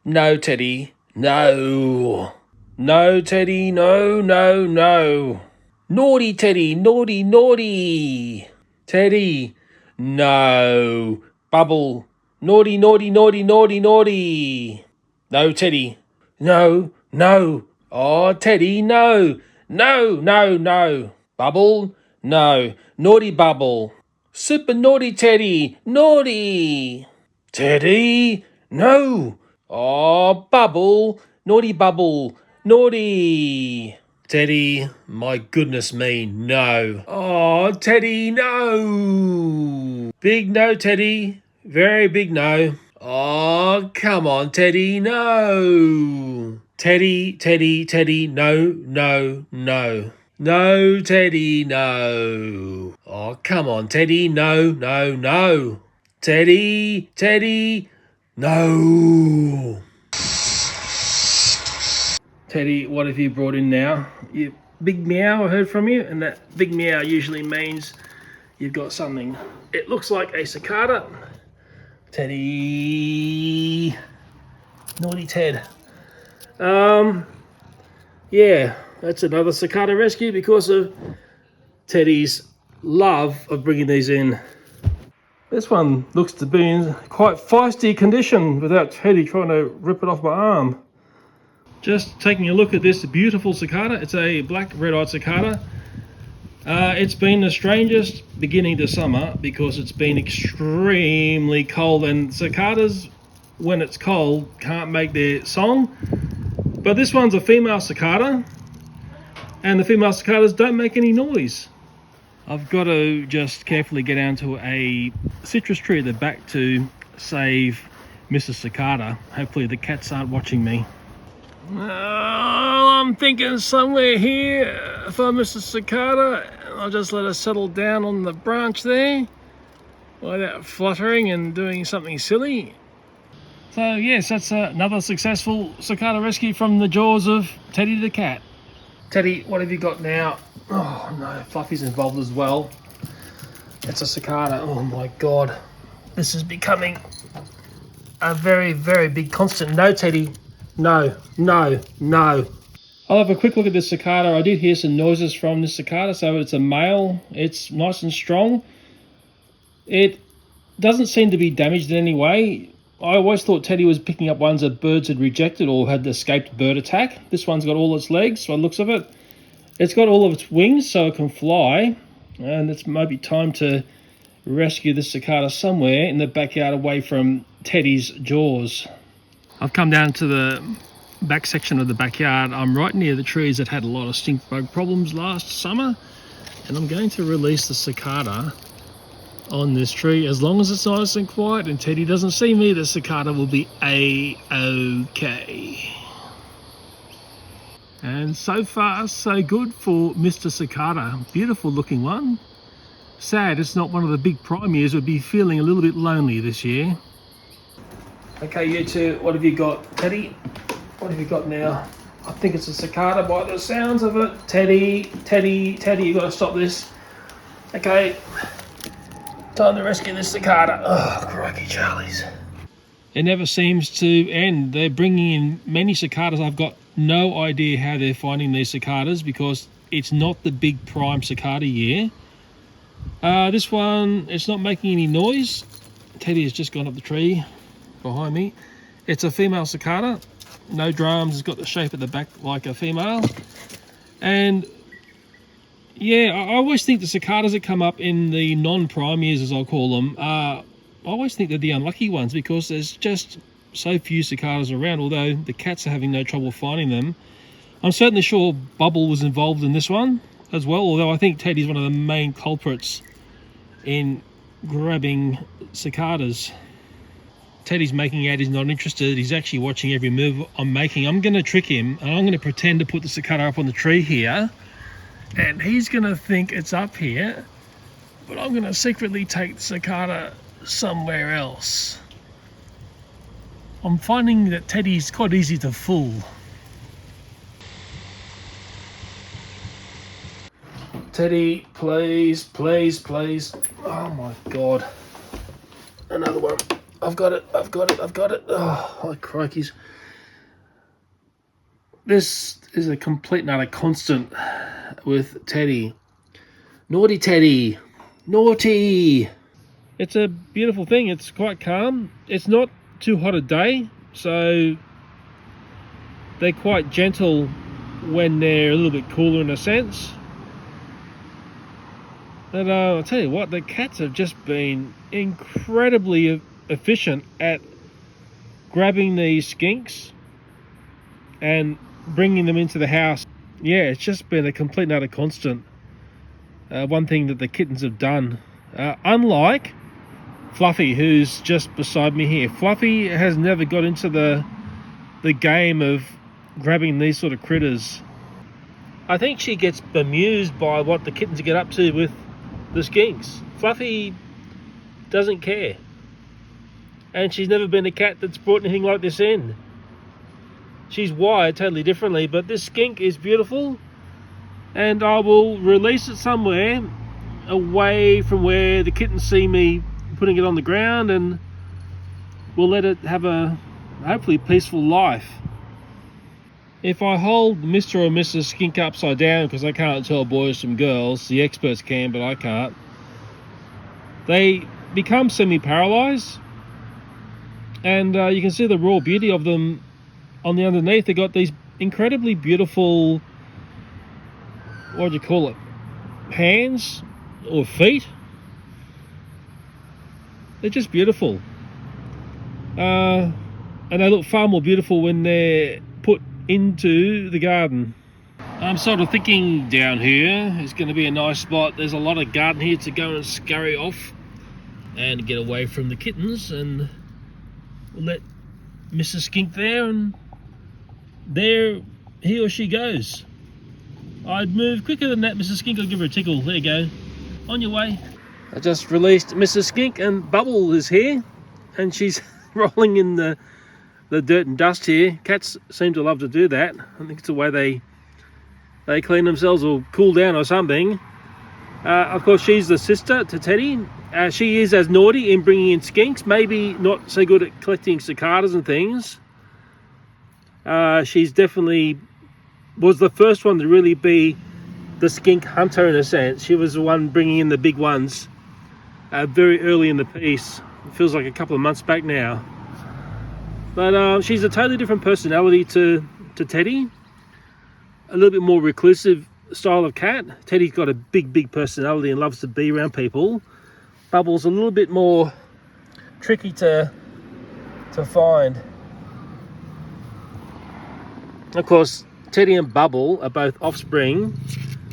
No, Teddy. No. No, Teddy. No, no, no. Naughty, Teddy. Naughty, naughty. Teddy. No. Bubble. Naughty, naughty, naughty, naughty, naughty. No, Teddy. No, no. Oh, Teddy, no. No, no, no. Bubble. No. Naughty Bubble. Super naughty Teddy. Naughty. Teddy. No. Oh, Bubble. Naughty Bubble. Naughty. Teddy, my goodness me, no. Oh, Teddy, no. Big no, Teddy. Very big no. Oh, come on, Teddy, no. Teddy, Teddy, Teddy, no, no, no. No, Teddy, no. Oh, come on, Teddy, no, no, no. Teddy, Teddy, no. Teddy, what have you brought in now? You big meow, I heard from you, and that big meow usually means you've got something. It looks like a cicada. Teddy, naughty Ted. Yeah, that's another cicada rescue because of Teddy's love of bringing these in. This one looks to be in quite feisty condition without Teddy trying to rip it off my arm. Just taking a look at this beautiful cicada. It's a black red-eyed cicada. It's been the strangest beginning to summer because it's been extremely cold, and cicadas, when it's cold, can't make their song. But this one's a female cicada, and the female cicadas don't make any noise. I've got to just carefully get down to a citrus tree at the back to save Mrs. Cicada. Hopefully the cats aren't watching me. Oh, I'm thinking somewhere here for Mrs. Cicada. I'll just let her settle down on the branch there without fluttering and doing something silly. So yes, that's another successful cicada rescue from the jaws of Teddy the cat. Teddy, what have you got now? Oh no, Fluffy's involved as well. It's a cicada. Oh my god. This is becoming a very, very big constant. No, Teddy. No, no, no. I'll have a quick look at this cicada. I did hear some noises from this cicada, so it's a male. It's nice and strong. It doesn't seem to be damaged in any way. I always thought Teddy was picking up ones that birds had rejected or had escaped bird attack. This one's got all its legs, by the looks of it. It's got all of its wings, so it can fly. And it's maybe time to rescue this cicada somewhere in the backyard away from Teddy's jaws. I've come down to the back section of the backyard. I'm right near the trees that had a lot of stink bug problems last summer, and I'm going to release the cicada on this tree. As long as it's nice and quiet and Teddy doesn't see me, the cicada will be a-okay. And so far so good for Mr. Cicada. Beautiful looking one. Sad it's not one of the big prime years. Would be feeling a little bit lonely this year. Okay, you two, what have you got? Teddy, what have you got now? I think it's a cicada by the sounds of it. Teddy, Teddy, Teddy, you got to stop this. Okay, time to rescue this cicada. Oh, crikey Charlies. It never seems to end. They're bringing in many cicadas. I've got no idea how they're finding these cicadas because it's not the big prime cicada year. This one, it's not making any noise. Teddy has just gone up the tree behind me. It's a female cicada, no drums, it's got the shape at the back like a female. And yeah, I always think the cicadas that come up in the non-prime years, as I'll call them, I always think they're the unlucky ones because there's just so few cicadas around, although the cats are having no trouble finding them. I'm certainly sure Bubble was involved in this one as well, although I think Teddy's one of the main culprits in grabbing cicadas. Teddy's making out he's not interested. He's actually watching every move I'm making. I'm going to trick him, and I'm going to pretend to put the cicada up on the tree here, and he's going to think it's up here, but I'm going to secretly take the cicada somewhere else. I'm finding that Teddy's quite easy to fool. Teddy, please, please, please. Oh my God. Another one. I've got it. Oh, crikeys. This is a complete and utter constant with Teddy. Naughty Teddy. Naughty. It's a beautiful thing. It's quite calm. It's not too hot a day, so they're quite gentle when they're a little bit cooler in a sense. But I'll tell you what, the cats have just been incredibly efficient at grabbing these skinks and bringing them into the house. Yeah, it's just been a complete and utter constant. One thing that the kittens have done, unlike Fluffy, who's just beside me here. Fluffy has never got into the game of grabbing these sort of critters. I think she gets bemused by what the kittens get up to with the skinks. Fluffy doesn't care. And she's never been a cat that's brought anything like this in. She's wired totally differently, but this skink is beautiful, and I will release it somewhere away from where the kittens see me putting it on the ground, and we'll let it have a hopefully peaceful life. If I hold Mr. or Mrs. Skink upside down, because I can't tell boys from girls, the experts can, but I can't, they become semi-paralyzed, and you can see the raw beauty of them on the underneath. They've got these incredibly beautiful, what do you call it, hands or feet. They're just beautiful, and they look far more beautiful when they're put into the garden. I'm sort of thinking down here is going to be a nice spot. There's a lot of garden here to go and scurry off and get away from the kittens, and we'll let Mrs. Skink there, and there he or she goes. I'd move quicker than that, Mrs. Skink. I'll give her a tickle. There you go. On your way. I just released Mrs. Skink, and Bubble is here, and she's rolling in the dirt and dust here. Cats seem to love to do that. I think it's the way they clean themselves or cool down or something. Of course, she's the sister to Teddy. She is as naughty in bringing in skinks, maybe not so good at collecting cicadas and things. She's definitely was the first one to really be the skink hunter in a sense. She was the one bringing in the big ones very early in the piece. It feels like a couple of months back now. But she's a totally different personality to Teddy. A little bit more reclusive style of cat. Teddy's got a big personality and loves to be around people. Bubble's a little bit more tricky to find. Of course, Teddy and Bubble are both offspring.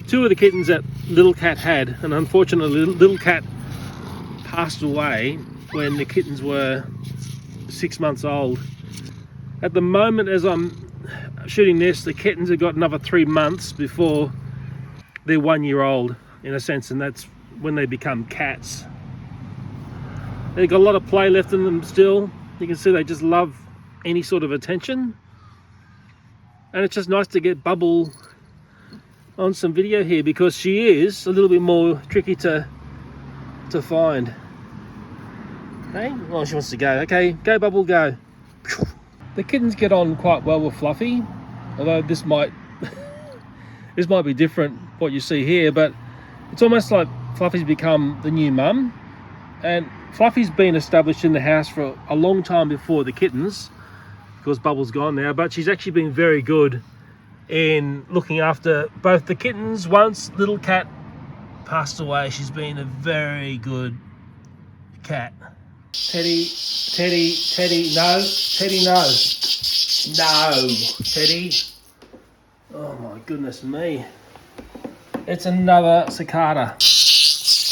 Two of the kittens that Little Cat had, and unfortunately Little Cat passed away when the kittens were 6 months old. At the moment, as I'm shooting this, the kittens have got another 3 months before they're 1 year old, in a sense, and that's when they become cats. They've got a lot of play left in them still. You can see they just love any sort of attention. And it's just nice to get Bubble on some video here, because she is a little bit more tricky to find. Okay, oh, she wants to go. Okay, go Bubble, go. The kittens get on quite well with Fluffy, although this might be different what you see here, but it's almost like Fluffy's become the new mum, and Fluffy's been established in the house for a long time before the kittens. Of course, Bubble's gone now, but she's actually been very good in looking after both the kittens. Once Little Cat passed away, she's been a very good cat. Teddy, no, Teddy, no. No, Teddy. Oh my goodness me. It's another cicada.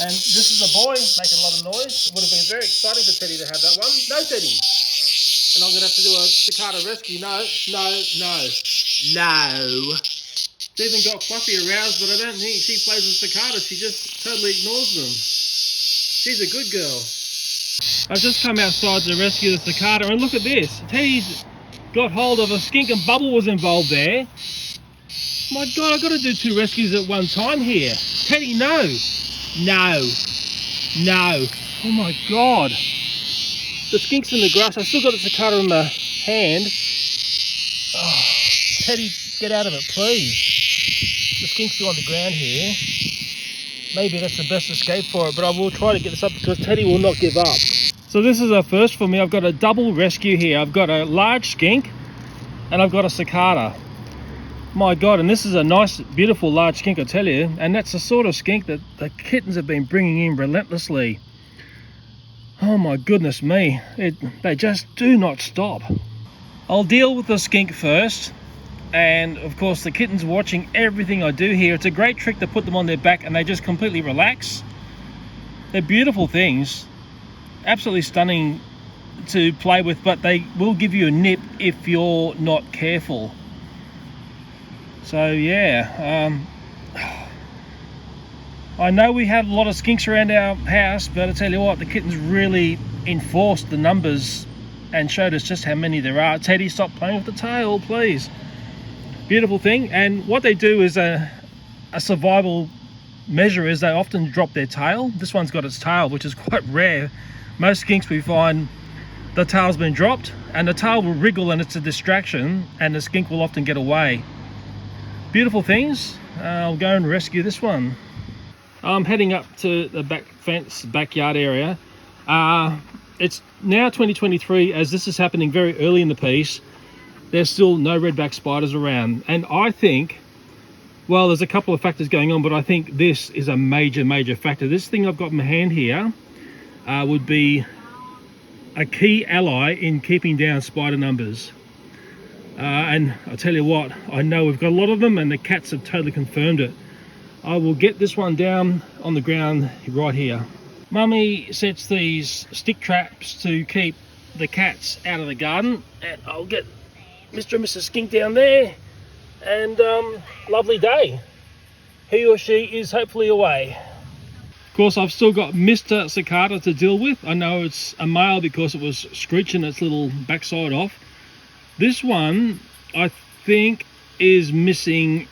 And this is a boy making a lot of noise. It would have been very exciting for Teddy to have that one. No, Teddy. And I'm going to have to do a cicada rescue. No. It's even got Fluffy aroused, but I don't think she plays with cicadas. She just totally ignores them. She's a good girl. I've just come outside to rescue the cicada, and look at this. Teddy's got hold of a skink, and Bubble was involved there. My God, I've got to do 2 rescues at one time here. Teddy, no. Oh my God. The skink's in the grass. I've still got the cicada in my hand. Oh, Teddy, get out of it, please. The skink's on the ground here. Maybe that's the best escape for it, but I will try to get this up because Teddy will not give up. So this is a first for me. I've got a double rescue here. I've got a large skink and I've got a cicada. My God, and this is a nice, beautiful, large skink, I tell you. And that's the sort of skink that the kittens have been bringing in relentlessly. Oh my goodness me, they just do not stop. I'll deal with the skink first. And of course the kittens watching everything I do here. It's a great trick to put them on their back and they just completely relax. They're beautiful things. Absolutely stunning to play with, but they will give you a nip if you're not careful. So yeah, I know we have a lot of skinks around our house, but I tell you what, the kittens really enforced the numbers and showed us just how many there are. Teddy, stop playing with the tail, please. Beautiful thing. And what they do is a survival measure is they often drop their tail. This one's got its tail, which is quite rare. Most skinks we find the tail's been dropped and the tail will wriggle and it's a distraction and the skink will often get away. Beautiful things. I'll go and rescue this one. I'm heading up to the back fence, backyard area. It's now 2023, as this is happening very early in the piece. There's still no redback spiders around. And I think, well, there's a couple of factors going on, but I think this is a major factor. This thing I've got in my hand here would be a key ally in keeping down spider numbers. And I tell you what, I know we've got a lot of them and the cats have totally confirmed it. I will get this one down on the ground right here. Mummy sets these stick traps to keep the cats out of the garden, and I'll get Mr. and Mrs. Skink down there, and lovely day. He or she is hopefully away. Of course, I've still got Mr. Cicada to deal with. I know it's a male because it was screeching its little backside off. This one, I think, is missing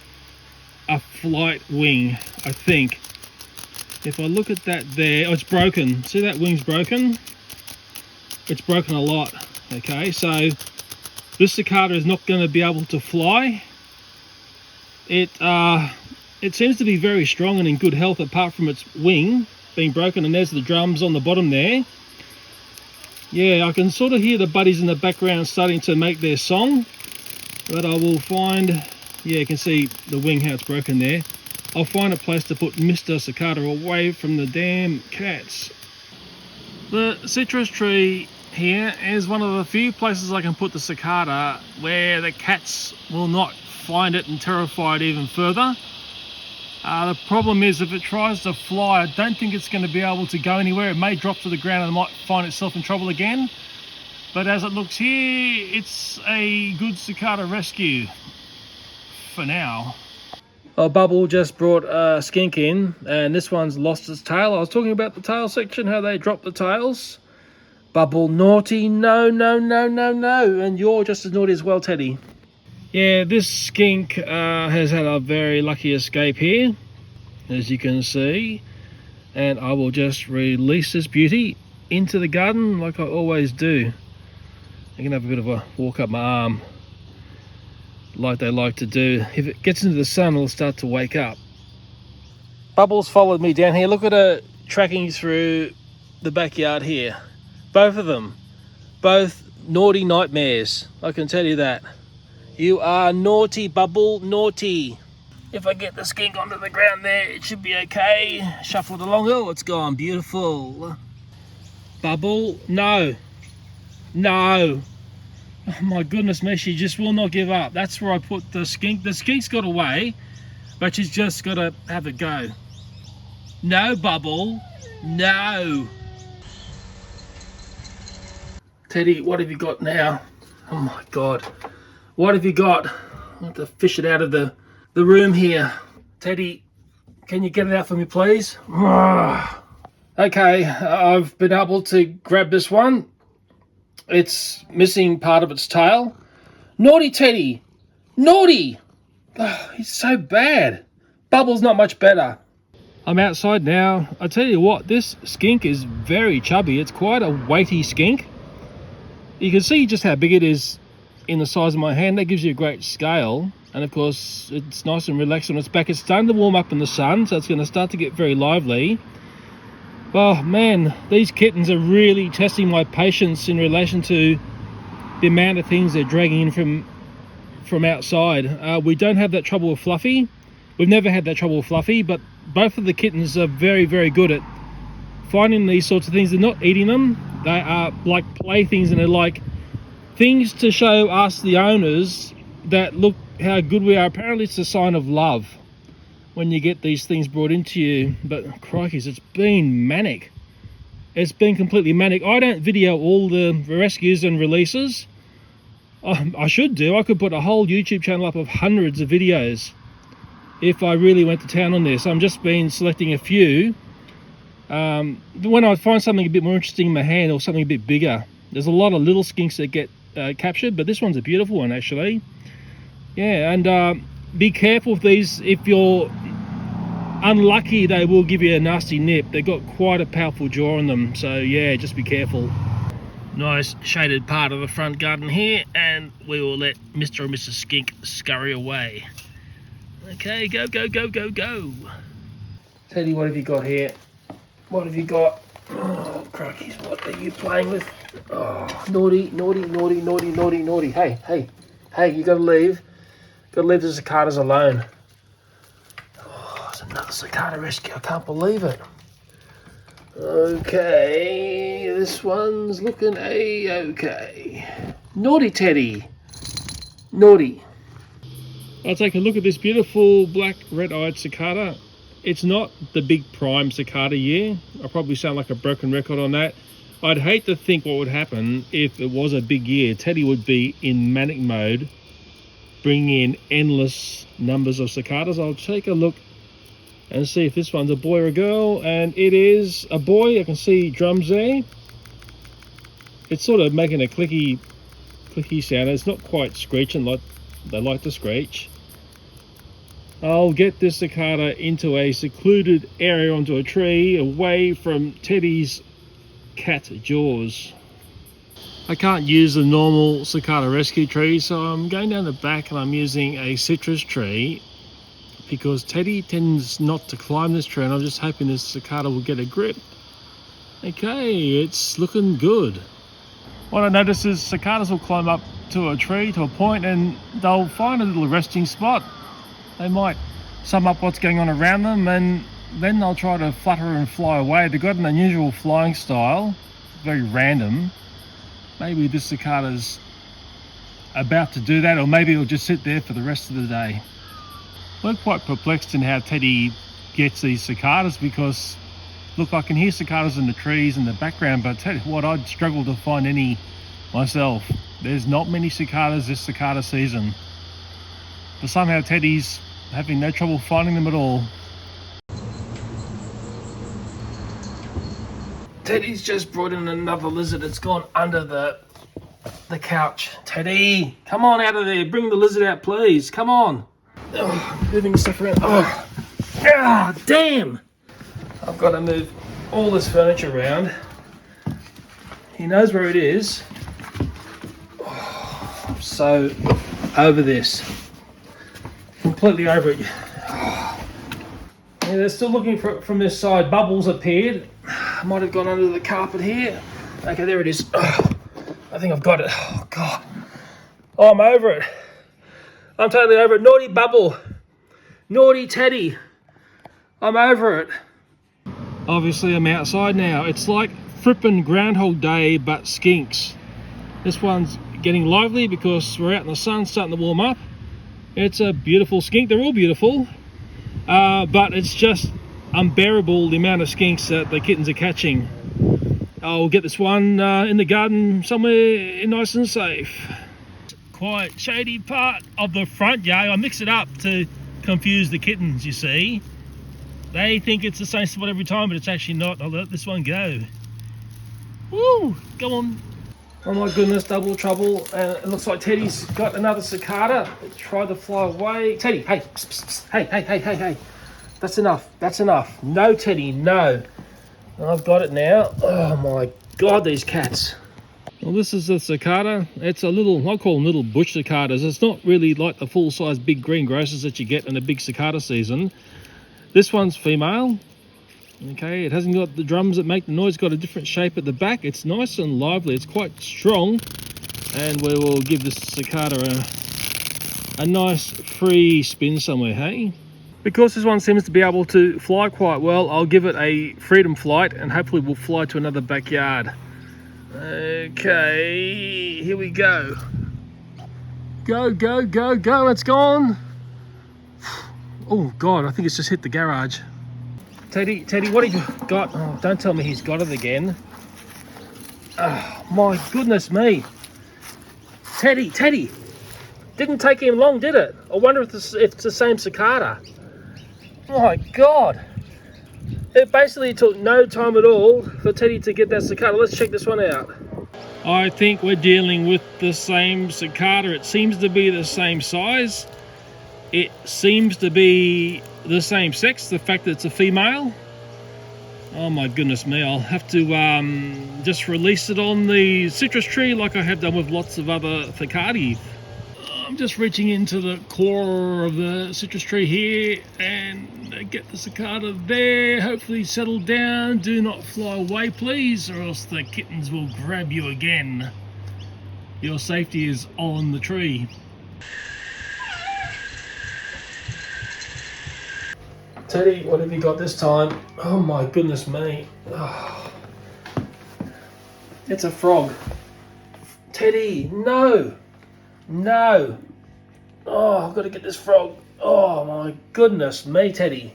a flight wing, I think. If I look at that there, oh, it's broken. See that wing's broken? It's broken a lot. Okay, so this cicada is not going to be able to fly. It seems to be very strong and in good health apart from its wing being broken, and there's the drums on the bottom there. Yeah, I can sort of hear the buddies in the background starting to make their song, but I will find, yeah, you can see the wing, how it's broken there. I'll find a place to put Mr. Cicada away from the damn cats. The citrus tree here is one of the few places I can put the cicada where the cats will not find it and terrify it even further. The problem is if it tries to fly, I don't think it's going to be able to go anywhere. It may drop to the ground and might find itself in trouble again. But as it looks here, it's a good cicada rescue for now. Oh, Bubble just brought a skink in, and this one's lost its tail. I was talking about the tail section, how they drop the tails. Bubble, naughty, no, and you're just as naughty as well, Teddy. Yeah, this skink has had a very lucky escape here, as you can see. And I will just release this beauty into the garden like I always do. I can have a bit of a walk up my arm, like they like to do. If it gets into the sun, it'll start to wake up. Bubbles followed me down here. Look at her tracking through the backyard here. Both of them. Both naughty nightmares, I can tell you that. You are naughty, Bubble, naughty. If I get the skink onto the ground there, it should be okay. Shuffle it along. Oh, it's gone. Beautiful. Bubble, no. No. Oh my goodness me, she just will not give up. That's where I put the skink. The skink's got away, but she's just got to have a go. No, Bubble. No. Teddy, what have you got now? Oh my God. What have you got? I have to fish it out of the room here. Teddy, can you get it out for me, please? Okay, I've been able to grab this one. It's missing part of its tail. Naughty Teddy! Naughty! Oh, he's so bad. Bubble's not much better. I'm outside now. I tell you what, this skink is very chubby. It's quite a weighty skink. You can see just how big it is in the size of my hand. That gives you a great scale. And of course, it's nice and relaxed on its back. It's starting to warm up in the sun, so it's going to start to get very lively. Oh man, these kittens are really testing my patience in relation to the amount of things they're dragging in from outside. We don't have that trouble with Fluffy. We've never had that trouble with Fluffy, but both of the kittens are very, very good at finding these sorts of things. They're not eating them. They are like playthings, and they're like things to show us, the owners, that look how good we are. Apparently it's a sign of love when you get these things brought into you. But crikeys, it's been manic. It's been completely manic. I don't video all the rescues and releases. I should do. I could put a whole YouTube channel up of hundreds of videos if I really went to town on this. I'm just been selecting a few. When I find something a bit more interesting in my hand, or something a bit bigger. There's a lot of little skinks that get captured, but this one's a beautiful one actually. Yeah, and be careful with these. If you're unlucky, they will give you a nasty nip. They've got quite a powerful jaw on them, so yeah, just be careful. Nice shaded part of the front garden here, and we will let Mr. and Mrs. Skink scurry away. Okay, go, go, go, go, go. Teddy, what have you got here? What have you got? Oh, crikey, what are you playing with? Oh, naughty, naughty, naughty, naughty, naughty, naughty. Hey, hey, hey, you gotta leave. Gotta leave the cicadas alone. Oh, it's another cicada rescue. I can't believe it. Okay, this one's looking a-okay. Naughty Teddy. Naughty. I'll take a look at this beautiful black red-eyed cicada. It's not the big prime cicada year. I probably sound like a broken record on that. I'd hate to think what would happen if it was a big year. Teddy would be in manic mode, bringing in endless numbers of cicadas. I'll take a look and see if this one's a boy or a girl, and it is a boy. I can see drums there. It's sort of making a clicky sound. It's not quite screeching like they like to screech. I'll get this cicada into a secluded area, onto a tree, away from Teddy's cat jaws. I can't use the normal cicada rescue tree, so I'm going down the back and I'm using a citrus tree, because Teddy tends not to climb this tree, and I'm just hoping this cicada will get a grip. Okay, it's looking good. What I notice is cicadas will climb up to a tree, to a point, and they'll find a little resting spot. They might sum up what's going on around them, and then they'll try to flutter and fly away. They've got an unusual flying style, very random. Maybe this cicada's about to do that, or maybe it'll just sit there for the rest of the day. We're quite perplexed in how Teddy gets these cicadas, because look, I can hear cicadas in the trees in the background, but tell you what, I'd struggle to find any myself. There's not many cicadas this cicada season, but somehow Teddy's having no trouble finding them at all. Teddy's just brought in another lizard. It's gone under the couch. Teddy, come on out of there. Bring the lizard out, please. Come on. Oh, moving stuff around. Oh, damn. I've got to move all this furniture around. He knows where it is. Oh, I'm so over this. Completely over it. Oh. Yeah, they're still looking from this side. Bubbles appeared. Might have gone under the carpet here. Okay, there it is. Oh, I think I've got it. Oh, God. Oh, I'm over it. I'm totally over it. Naughty Bubble. Naughty Teddy. I'm over it. Obviously, I'm outside now. It's like frippin' Groundhog Day, but skinks. This one's getting lively because we're out in the sun, starting to warm up. It's a beautiful skink. They're all beautiful. But it's just unbearable, the amount of skinks that the kittens are catching. I'll get this one in the garden somewhere nice and safe. Quite shady part of the front yard. I mix it up to confuse the kittens, you see. They think it's the same spot every time, but it's actually not. I'll let this one go. Woo! Go on. Oh my goodness, double trouble. And it looks like Teddy's got another cicada. It tried to fly away. Teddy, hey, psst, psst, hey, hey, hey, hey, hey. That's enough, that's enough. No, Teddy, no. I've got it now. Oh my God, these cats. Well, this is a cicada. It's a little, I call them little bush cicadas. It's not really like the full-size big green grocers that you get in a big cicada season. This one's female. Okay, it hasn't got the drums that make the noise. It's got a different shape at the back. It's nice and lively. It's quite strong. And we will give this cicada a nice free spin somewhere, hey? Because this one seems to be able to fly quite well, I'll give it a freedom flight and hopefully we'll fly to another backyard. Okay, here we go. Go, go, go, go, it's gone. Oh God, I think it's just hit the garage. Teddy, what have you got? Oh, don't tell me he's got it again. Oh, my goodness me. Teddy, didn't take him long, did it? I wonder if it's the same cicada. My God. It basically took no time at all for Teddy to get that cicada. Let's check this one out. I think we're dealing with the same cicada. It seems to be the same size. It seems to be the same sex, the fact that it's a female. Oh my goodness me, I'll have to just release it on the citrus tree like I have done with lots of other cicadae. I'm just reaching into the core of the citrus tree here and get the cicada there. Hopefully settle down. Do not fly away, please, or else the kittens will grab you again. Your safety is on the tree. Teddy, what have you got this time? Oh my goodness me. Oh. It's a frog. Teddy, no. No. Oh, I've got to get this frog. Oh my goodness me, Teddy.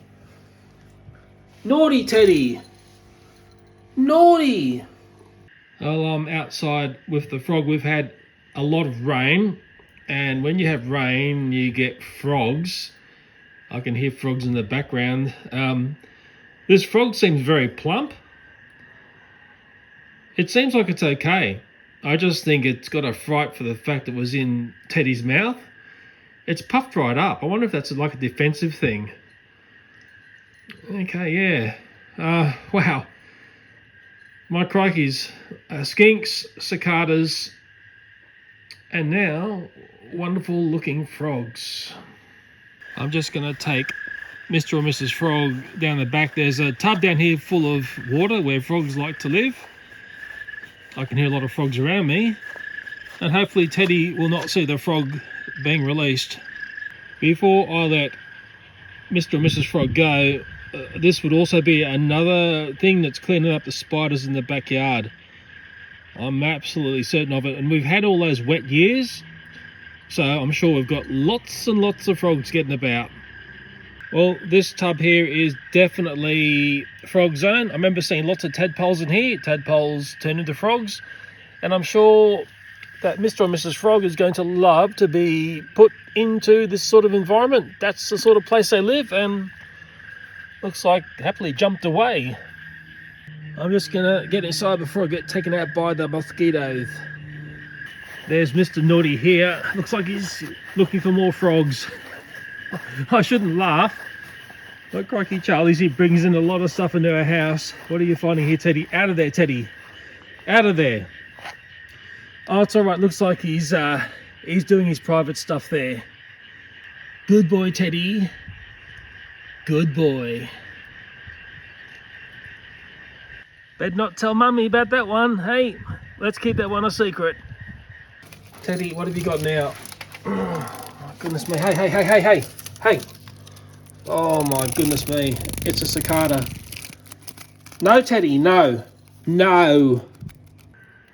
Naughty Teddy. Naughty. Well, I'm outside with the frog. We've had a lot of rain. And when you have rain, you get frogs. I can hear frogs in the background. This frog seems very plump. It seems like it's okay. I just think it's got a fright for the fact it was in Teddy's mouth. It's puffed right up. I wonder if that's like a defensive thing. Okay, yeah. Wow. My crikeys. Skinks, cicadas, and now wonderful looking frogs. I'm just going to take Mr. or Mrs. Frog down the back. There's a tub down here full of water where frogs like to live. I can hear a lot of frogs around me. And hopefully Teddy will not see the frog being released. Before I let Mr. or Mrs. Frog go, this would also be another thing that's cleaning up the spiders in the backyard. I'm absolutely certain of it. And we've had all those wet years. So I'm sure we've got lots and lots of frogs getting about. Well, this tub here is definitely frog zone. I remember seeing lots of tadpoles in here. Tadpoles turn into frogs. And I'm sure that Mr. or Mrs. Frog is going to love to be put into this sort of environment. That's the sort of place they live and looks like happily jumped away. I'm just going to get inside before I get taken out by the mosquitoes. There's Mr. Naughty here. Looks like he's looking for more frogs. I shouldn't laugh. But crikey Charlie's, he brings in a lot of stuff into our house. What are you finding here, Teddy? Out of there, Teddy. Out of there. Oh, it's all right. Looks like he's doing his private stuff there. Good boy, Teddy. Good boy. Better not tell Mummy about that one. Hey, let's keep that one a secret. Teddy, what have you got now? Oh, my goodness me. Hey. Oh, my goodness me. It's a cicada. No, Teddy, no. No.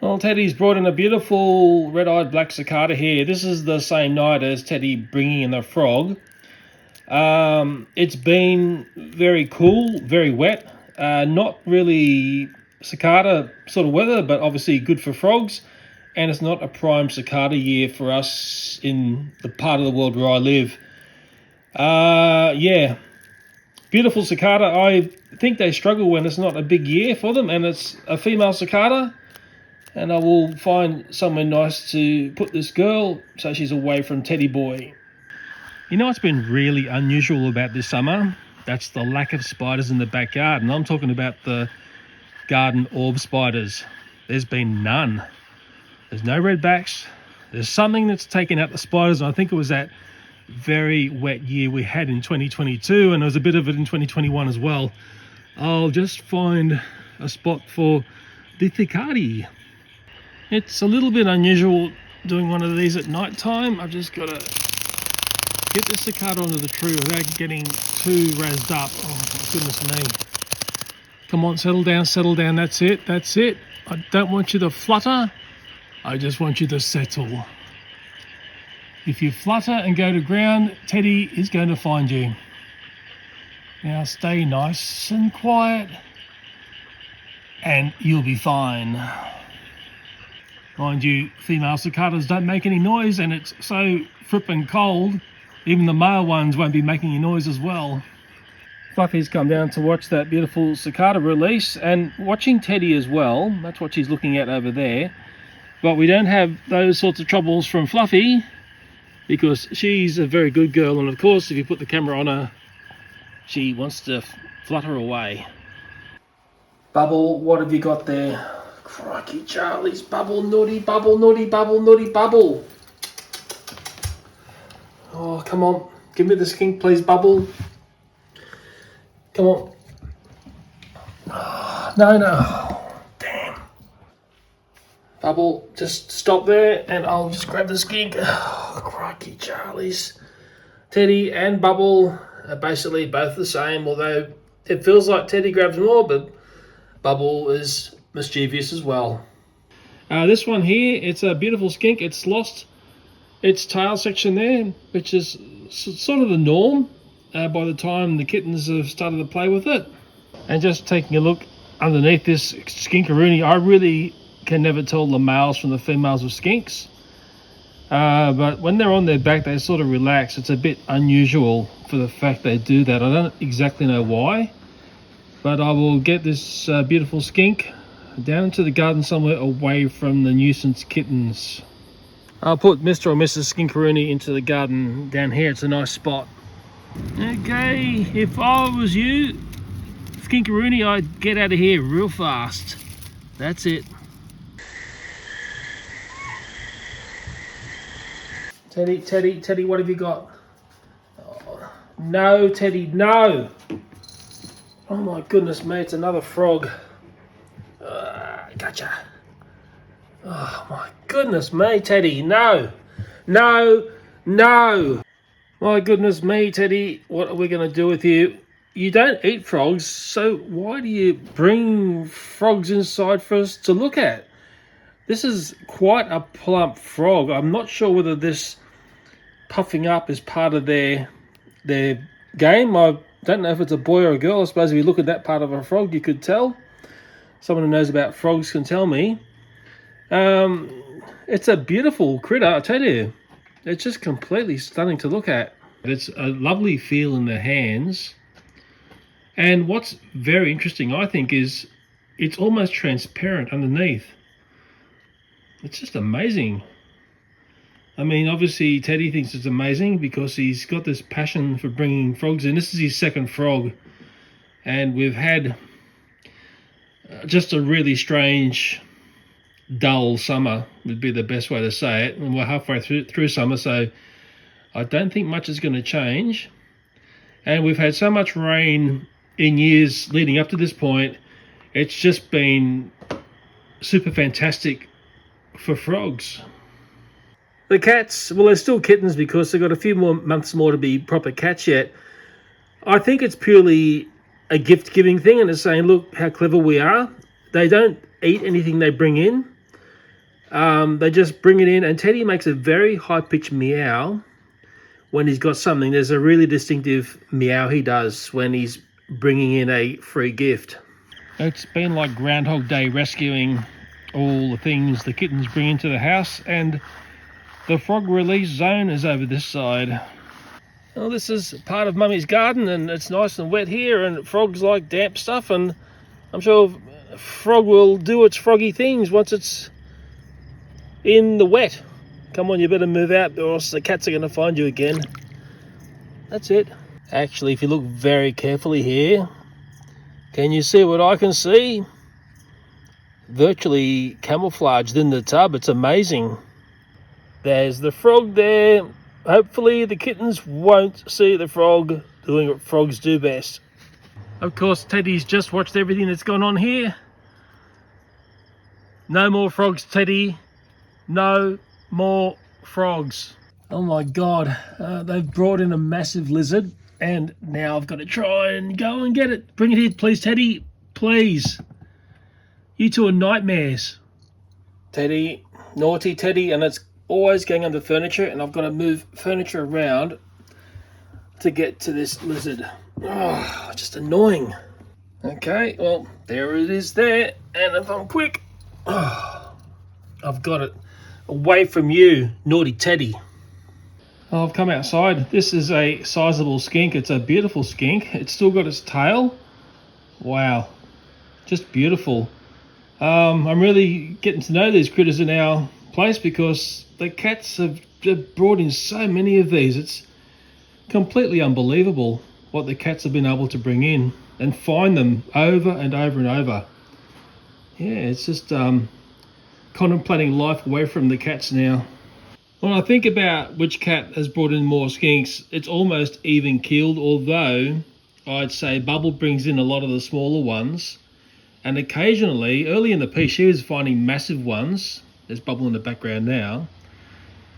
Well, Teddy's brought in a beautiful red-eyed black cicada here. This is the same night as Teddy bringing in the frog. It's been very cool, very wet. Not really cicada sort of weather, but obviously good for frogs. And it's not a prime cicada year for us in the part of the world where I live. Yeah, beautiful cicada. I think they struggle when it's not a big year for them and it's a female cicada. And I will find somewhere nice to put this girl so she's away from Teddy boy. You know what's been really unusual about this summer? That's the lack of spiders in the backyard. And I'm talking about the Garden Orb spiders. There's been none. There's no redbacks. There's something that's taken out the spiders. I think it was that very wet year we had in 2022, and there was a bit of it in 2021 as well. I'll just find a spot for the Cicadas. It's a little bit unusual doing one of these at night time. I've just got to get the cicada onto the tree without getting too razzed up. Oh my goodness me. Come on, settle down, that's it, that's it. I don't want you to flutter, I just want you to settle. If you flutter and go to ground, Teddy is going to find you. Now stay nice and quiet and you'll be fine. Mind you, female cicadas don't make any noise, and it's so frippin' cold, even the male ones won't be making any noise as well. Fluffy's come down to watch that beautiful cicada release, and watching Teddy as well. That's what she's looking at over there. But we don't have those sorts of troubles from Fluffy, because she's a very good girl, and of course if you put the camera on her, she wants to flutter away. Bubble, what have you got there? Crikey, Charlie's Bubble, naughty Bubble, naughty Bubble, naughty Bubble. Oh, come on. Give me the skink, please, Bubble. Come on. Oh, no. Oh, damn. Bubble, just stop there and I'll just grab the skink. Oh, crikey, Charlie's. Teddy and Bubble are basically both the same, although it feels like Teddy grabs more, but Bubble is mischievous as well. This one here, it's a beautiful skink. It's lost its tail section there, which is sort of the norm by the time the kittens have started to play with it. And just taking a look underneath this skinkaroonie, I really can never tell the males from the females of skinks. But when they're on their back, they sort of relax. It's a bit unusual for the fact they do that. I don't exactly know why, but I will get this beautiful skink down into the garden somewhere away from the nuisance kittens. I'll put Mr. or Mrs. Skinkaroonie into the garden down here. It's a nice spot. Okay, if I was you, Skinkaroonie, I'd get out of here real fast. That's it. Teddy, what have you got? Oh, no, Teddy, no! Oh my goodness me, it's another frog. Gotcha. Oh my goodness me, Teddy, no. My goodness me, Teddy, what are we going to do with you? You don't eat frogs, so why do you bring frogs inside for us to look at? This is quite a plump frog. I'm not sure whether this puffing up is part of their game. I don't know if it's a boy or a girl. I suppose if you look at that part of a frog, you could tell. Someone who knows about frogs can tell me. It's a beautiful critter, I tell you. It's just completely stunning to look at. It's a lovely feel in the hands. And what's very interesting, I think, is it's almost transparent underneath. It's just amazing. I mean, obviously Teddy thinks it's amazing because he's got this passion for bringing frogs in. This is his second frog. And we've had just a really strange, dull summer would be the best way to say it. And we're halfway through summer, so I don't think much is going to change. And we've had so much rain in years leading up to this point. It's just been super fantastic for frogs. The cats, well, they're still kittens because they've got a few more months more to be proper cats yet. I think it's purely a gift-giving thing, and it's saying, look how clever we are. They don't eat anything they bring in. They just bring it in, and Teddy makes a very high-pitched meow when he's got something. There's a really distinctive meow he does when he's bringing in a free gift. It's been like Groundhog Day rescuing all the things the kittens bring into the house, and the frog release zone is over this side. Well, this is part of Mummy's garden, and it's nice and wet here, and frogs like damp stuff, and I'm sure frog will do its froggy things once it's in the wet. Come on, you better move out or else the cats are going to find you again. That's it. Actually, if you look very carefully here, can you see what I can see? virtually camouflaged in the tub. It's amazing. There's the frog there. Hopefully the kittens won't see the frog doing what frogs do best. Of course, Teddy's just watched everything that's gone on here. No more frogs, Teddy. No more frogs. Oh my God, they've brought in a massive lizard, and now I've got to try and go and get it. Bring it here, please, Teddy. Please. You two are nightmares. Teddy, naughty Teddy, and it's always going under furniture, and I've got to move furniture around to get to this lizard. Oh, just annoying. Okay, well, there it is there, and if I'm quick, I've got it away from you, naughty Teddy. Oh, I've come outside. This is a sizable skink. It's a beautiful skink. It's still got its tail. Wow, just beautiful. I'm really getting to know these critters in our place because the cats have brought in so many of these. It's completely unbelievable what the cats have been able to bring in and find them over and over and over. Yeah, it's just contemplating life away from the cats now. When I think about which cat has brought in more skinks, it's almost even keeled, although I'd say Bubble brings in a lot of the smaller ones. And occasionally, early in the piece, she was finding massive ones. There's Bubble in the background now.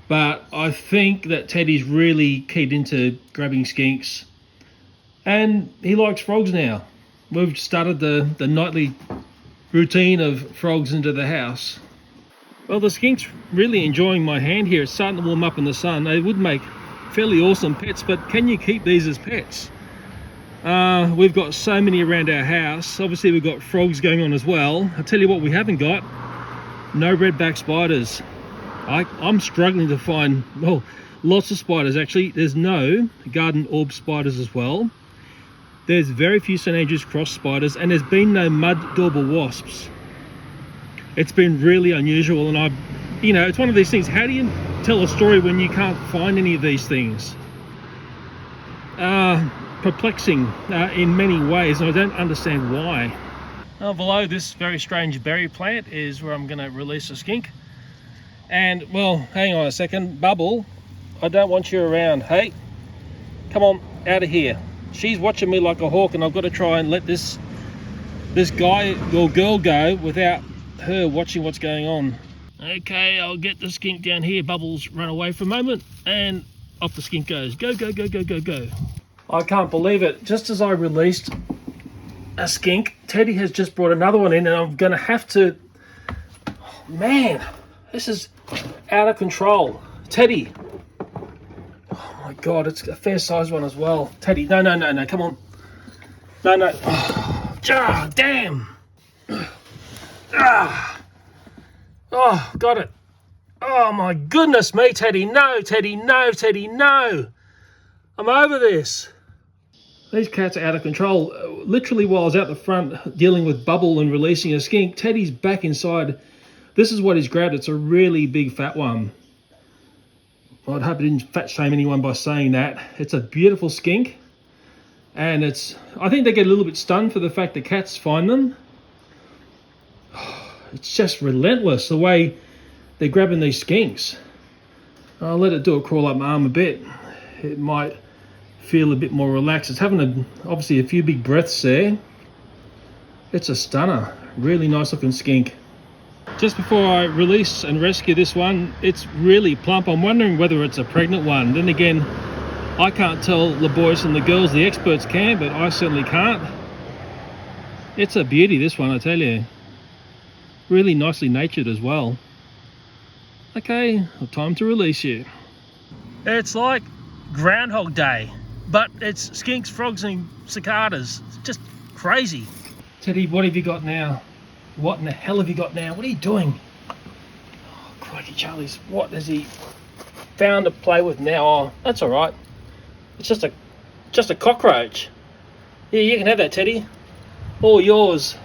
But I think that Teddy's really keyed into grabbing skinks. And he likes frogs now. We've started the nightly routine of frogs into the house. Well, the skink's really enjoying my hand here. It's starting to warm up in the sun. They would make fairly awesome pets, but can you keep these as pets? We've got so many around our house. Obviously, we've got frogs going on as well. I'll tell you what we haven't got. No redback spiders. I'm struggling to find, well, lots of spiders actually. There's no Garden Orbs spiders as well. There's very few St. Andrews cross spiders, and there's been no Mud Dauber Wasps. It's been really unusual, and it's one of these things. How do you tell a story when you can't find any of these things? Perplexing in many ways, and I don't understand why. Below this very strange berry plant is where I'm going to release a skink. And, well, hang on a second. Bubble, I don't want you around. Hey, come on, out of here. She's watching me like a hawk, and I've got to try and let this guy or girl go without her watching what's going on. Okay, I'll get the skink down here. Bubbles run away for a moment, and off the skink goes. Go, go, go, go, go, go. I can't believe it. Just as I released a skink, Teddy has just brought another one in, and I'm going to have to... Oh, man, this is out of control. Teddy. Oh, my God, it's a fair-sized one as well. Teddy, no, come on. No. Oh, damn. Oh, got it. Oh, my goodness me, Teddy. No, Teddy, no, Teddy, no. I'm over this. These cats are out of control. Literally, while I was out the front dealing with Bubble and releasing a skink, Teddy's back inside. This is what he's grabbed. It's a really big fat one. Well, I'd hope I didn't fat shame anyone by saying that. It's a beautiful skink. And I think they get a little bit stunned for the fact that cats find them. It's just relentless the way they're grabbing these skinks. I'll let it do a crawl up my arm a bit. It might feel a bit more relaxed. It's having obviously a few big breaths there. It's a stunner. Really nice looking skink. Just before I release and rescue this one, it's really plump. I'm wondering whether it's a pregnant one. Then again, I can't tell the boys and the girls. The experts can, but I certainly can't. It's a beauty, this one, I tell you. Really nicely natured as well. Okay, time to release you. It's like Groundhog Day, but it's skinks, frogs and cicadas. It's just crazy. Teddy, what have you got now? What in the hell have you got now? What are you doing? Oh, crikey, Charlie's. What has he found to play with now? Oh, that's all right. It's just a cockroach. Yeah, you can have that, Teddy. All yours.